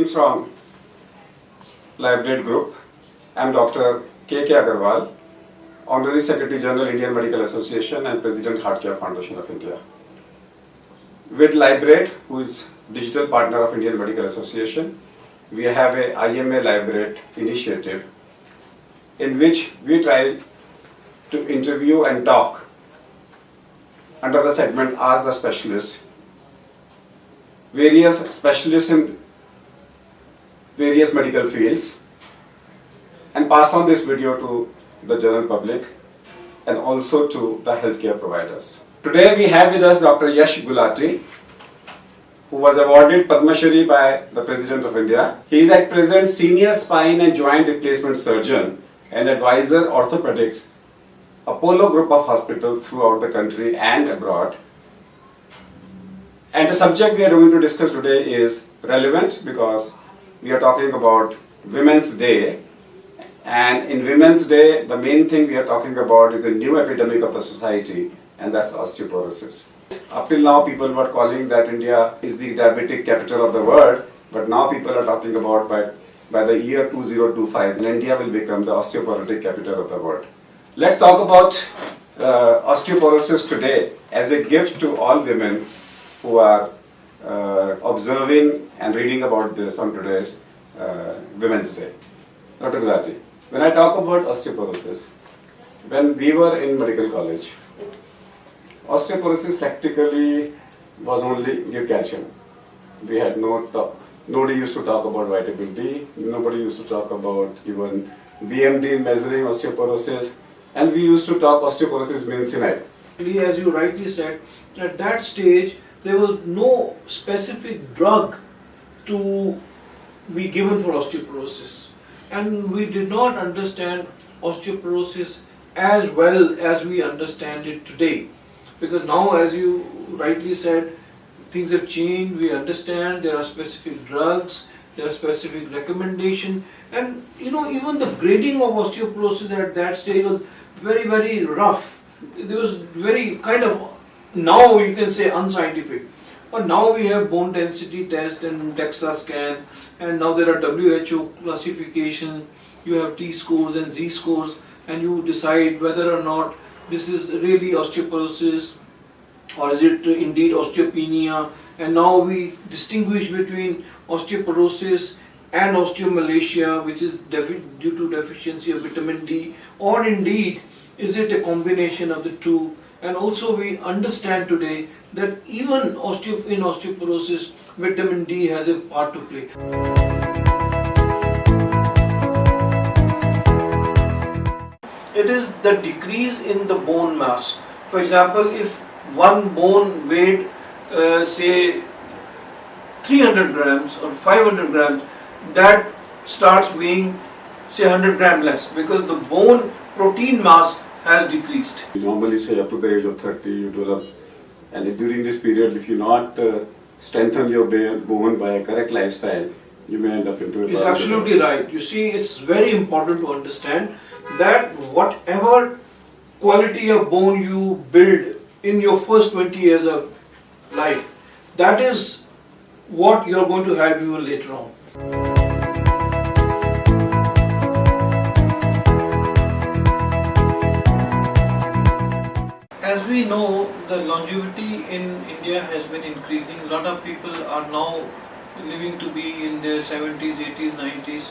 speaking from Livebrate Group. I am Dr. K.K. Agarwal, Honorary Secretary General, Indian Medical Association and President, HeartCare Foundation of India. With Livebrate, who is digital partner of Indian Medical Association, we have a IMA Livebrate initiative in which we try to interview and talk under the segment Ask the Specialist, various specialists in various medical fields, and pass on this video to the general public and also to the healthcare providers. Today we have with us Dr. Yash Gulati, who was awarded Padma Shri by the President of India. He is at present Senior Spine and Joint Replacement Surgeon and Advisor Orthopedics, Apollo Group of Hospitals throughout the country and abroad. And the subject we are going to discuss today is relevant because we are talking about Women's Day. And in Women's Day, the main thing we are talking about is a new epidemic of the society, and that's osteoporosis. Up till now, people were calling that India is the diabetic capital of the world, but now people are talking about by the year 2025, and India will become the osteoporotic capital of the world. Let's talk about osteoporosis today as a gift to all women who are observing and reading about this on today's Women's Day. Dr. Gulati, when I talk about osteoporosis, when we were in medical college, osteoporosis practically was only give calcium. We had nobody used to talk about vitamin D, nobody used to talk about even BMD measuring osteoporosis, and we used to talk osteoporosis means senile. As you rightly said, at that stage there was no specific drug to be given for osteoporosis, and we did not understand osteoporosis as well as we understand it today, because now, as you rightly said, things have changed. We understand there are specific drugs, there are specific recommendations, and even the grading of osteoporosis at that stage was very, very rough. There was very kind of, now you can say, unscientific. But now we have bone density test and DEXA scan, and now there are WHO classification. You have T scores and Z scores, and you decide whether or not this is really osteoporosis or is it indeed osteopenia. And now we distinguish between osteoporosis and osteomalacia, which is due to deficiency of vitamin D, or indeed is it a combination of the two. And also we understand today that even in osteoporosis, vitamin D has a part to play. It is the decrease in the bone mass. For example, if one bone weighed say 300 grams or 500 grams, that starts weighing say 100 grams less, because the bone protein mass has decreased. We normally say up to the age of 30 you develop, and during this period if you not strengthen your bone by a correct lifestyle, you may end up into a... It's absolutely right. You see, it's very important to understand that whatever quality of bone you build in your first 20 years of life, that is what you're going to have even later on. As we know, the longevity in India has been increasing. A lot of people are now living to be in their 70s, 80s, 90s.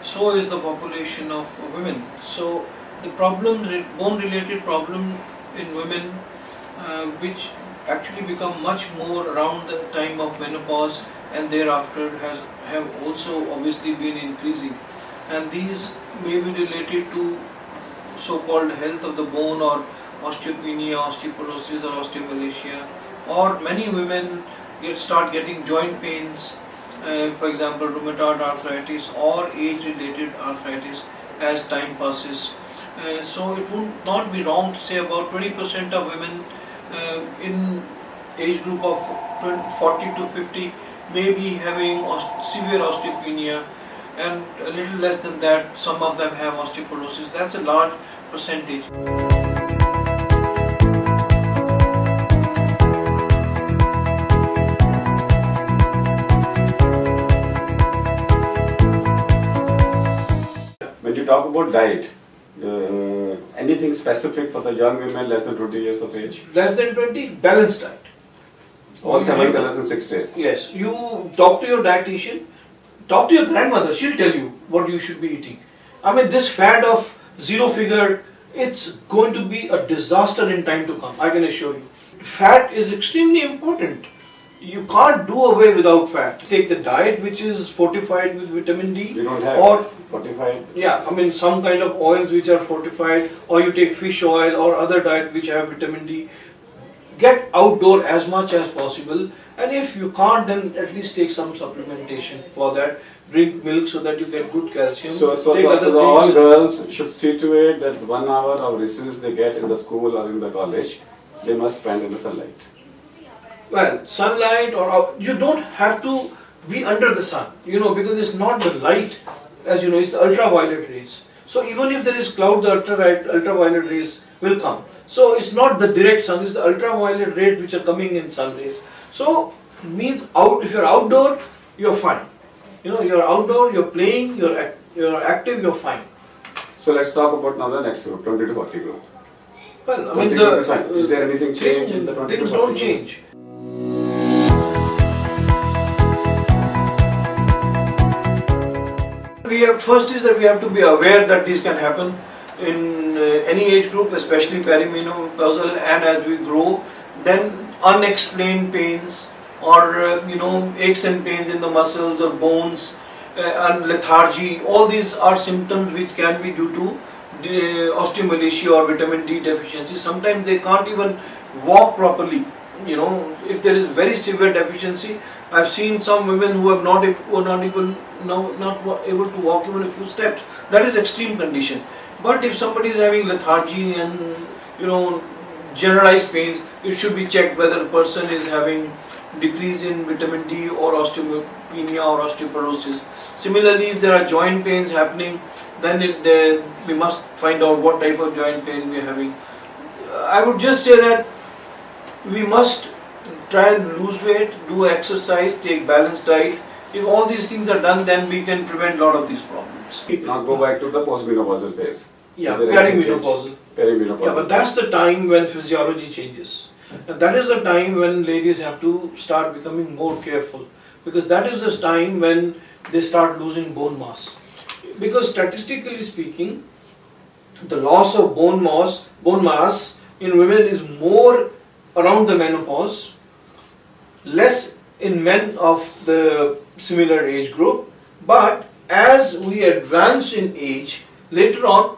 So is the population of women. So the bone-related problem in women, which actually become much more around the time of menopause and thereafter, have also obviously been increasing. And these may be related to so-called health of the bone, or osteopenia, osteoporosis, or osteomalacia, or many women start getting joint pains, for example rheumatoid arthritis or age-related arthritis as time passes. So it would not be wrong to say about 20% of women in age group of 40 to 50 may be having severe osteopenia, and a little less than that, some of them have osteoporosis. That's a large percentage. talk about diet, anything specific for the young women less than 20 years of age? Less than 20, balanced diet. All 7 colors in 6 days. Yes, you talk to your dietitian, talk to your grandmother, she'll tell you what you should be eating. I mean, this fad of zero figure, it's going to be a disaster in time to come, I can assure you. Fat is extremely important. You can't do away without fat. Take the diet which is fortified with vitamin D, We don't have or 45. yeah, I mean some kind of oils which are fortified, or you take fish oil or other diet which have vitamin D. Get outdoor as much as possible, and if you can't, then at least take some supplementation for that. Drink milk so that you get good calcium. So Take other all things. girls should see to it that 1 hour of recess they get in the school or in the college, they must spend in the sunlight. Well, sunlight or you don't have to be under the sun, because it's not the light, as you know, it's the ultraviolet rays. So even if there is cloud, the ultraviolet rays will come. So it's not the direct sun, it's the ultraviolet rays which are coming in sun rays. So means if you're outdoor, you're fine. You're outdoor, you're playing, you're active, you're fine. So let's talk about now the next group, 20 to 40 group. Well, I 20 mean, to 40. Is there anything change in the 20 things to 40 don't group? change. First is that we have to be aware that this can happen in any age group, especially perimenopausal, and as we grow, then unexplained pains or aches and pains in the muscles or bones and lethargy. All these are symptoms which can be due to osteomalacia or vitamin D deficiency. Sometimes they can't even walk properly. If there is very severe deficiency, I've seen some women who are not able to walk even a few steps. That is extreme condition. But if somebody is having lethargy and generalized pains, it should be checked whether a person is having decrease in vitamin D or osteopenia or osteoporosis. Similarly, if there are joint pains happening, then we must find out what type of joint pain we are having. I would just say that we must try and lose weight, do exercise, take balanced diet. If all these things are done, then we can prevent a lot of these problems. Now go back to the postmenopausal phase. Yeah, Is there anything perimenopausal. change? Perimenopausal. Yeah, but that's the time when physiology changes. And that is the time when ladies have to start becoming more careful, because that is the time when they start losing bone mass. Because statistically speaking, the loss of bone mass in women is more around the menopause, less in men of the similar age group. But as we advance in age, later on,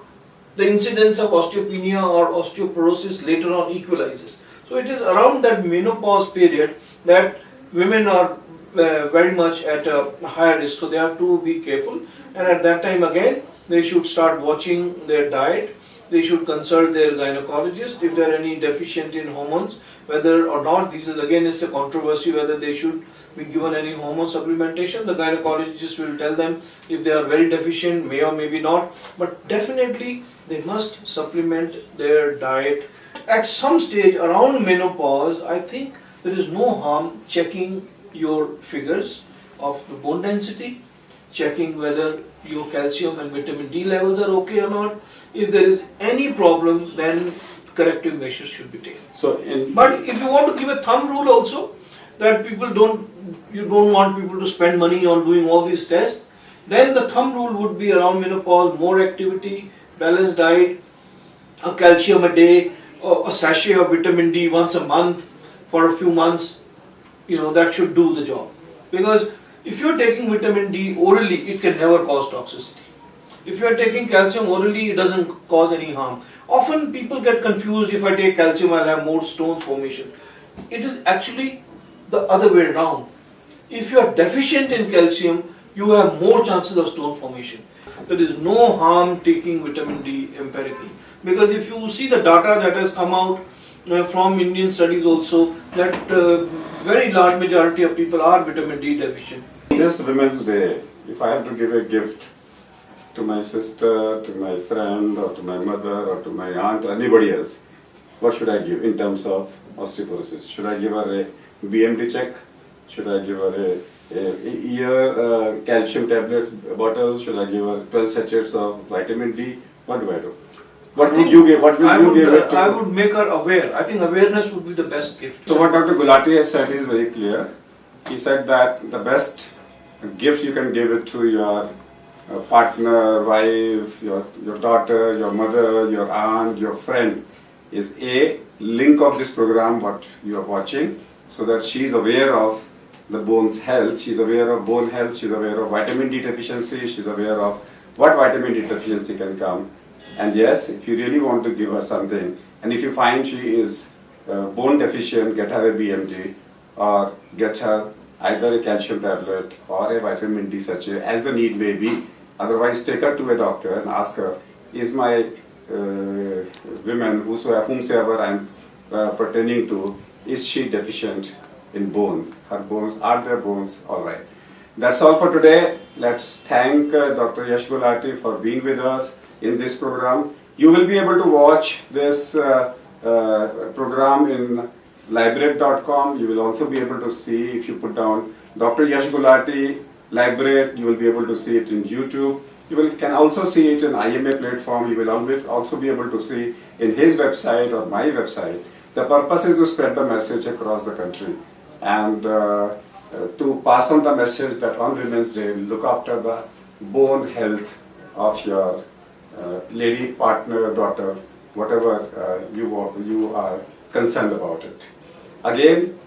the incidence of osteopenia or osteoporosis later on equalizes. So it is around that menopause period that women are very much at a higher risk. So they have to be careful, and at that time again they should start watching their diet. They should consult their gynecologist if they are any deficient in hormones, whether or not. This is again is a controversy whether they should be given any hormone supplementation. The gynecologist will tell them if they are very deficient, may or maybe not, but definitely they must supplement their diet. At some stage around menopause, I think there is no harm checking your figures of the bone density, checking whether your calcium and vitamin D levels are okay or not. If there is any problem, then corrective measures should be taken. But if you want to give a thumb rule also, that you don't want people to spend money on doing all these tests, then the thumb rule would be around menopause, more activity, balanced diet, a calcium a day, or a sachet of vitamin D once a month for a few months, that should do the job. Because if you are taking vitamin D orally, it can never cause toxicity. If you are taking calcium orally, it doesn't cause any harm. Often people get confused, if I take calcium, I'll have more stone formation. It is actually the other way around. If you are deficient in calcium, you have more chances of stone formation. There is no harm taking vitamin D empirically. Because if you see the data that has come out from Indian studies also, that very large majority of people are vitamin D deficient. This Women's Day, if I have to give a gift to my sister, to my friend, or to my mother, or to my aunt, or anybody else, what should I give in terms of osteoporosis? Should I give her a BMD check? Should I give her a a year calcium tablets bottle? Should I give her 12 sachets of vitamin D? What do I do? What would you give? What would you give it to? I would make her aware. I think awareness would be the best gift. So what Dr. Gulati has said is very clear. He said that the best gift you can give it to your partner, wife, your daughter, your mother, your aunt, your friend is a link of this program what you are watching, so that she is aware of the bone's health, she is aware of bone health, she is aware of vitamin D deficiency, she is aware of what vitamin D deficiency can come. And yes, if you really want to give her something, and if you find she is bone deficient, get her a BMD or get her either a calcium tablet or a vitamin D sachet as the need may be. Otherwise, take her to a doctor and ask her, is my women, whomsoever I am pertaining to, is she deficient in bone? Her bones, are their bones all right? That's all for today. Let's thank Dr. Yash Gulati for being with us in this program. You will be able to watch this program in Librate.com. You will also be able to see, if you put down Dr. Yash Gulati Librate, you will be able to see it in YouTube. Can also see it in IMA platform. You will always also be able to see in his website or my website. The purpose is to spread the message across the country and to pass on the message that on Women's Day, look after the bone health of your lady, partner, daughter, whatever you are concerned about it. Again,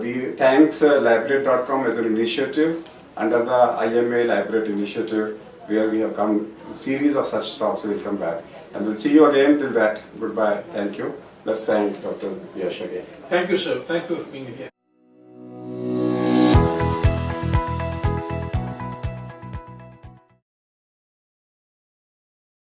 we thanks Librate.com as an initiative under the IMA Librate initiative, where we have come a series of such talks. We will come back and we'll see you again. Till that, goodbye. Thank you. Let's thank Dr. Yash again. Thank you, sir. Thank you for being here.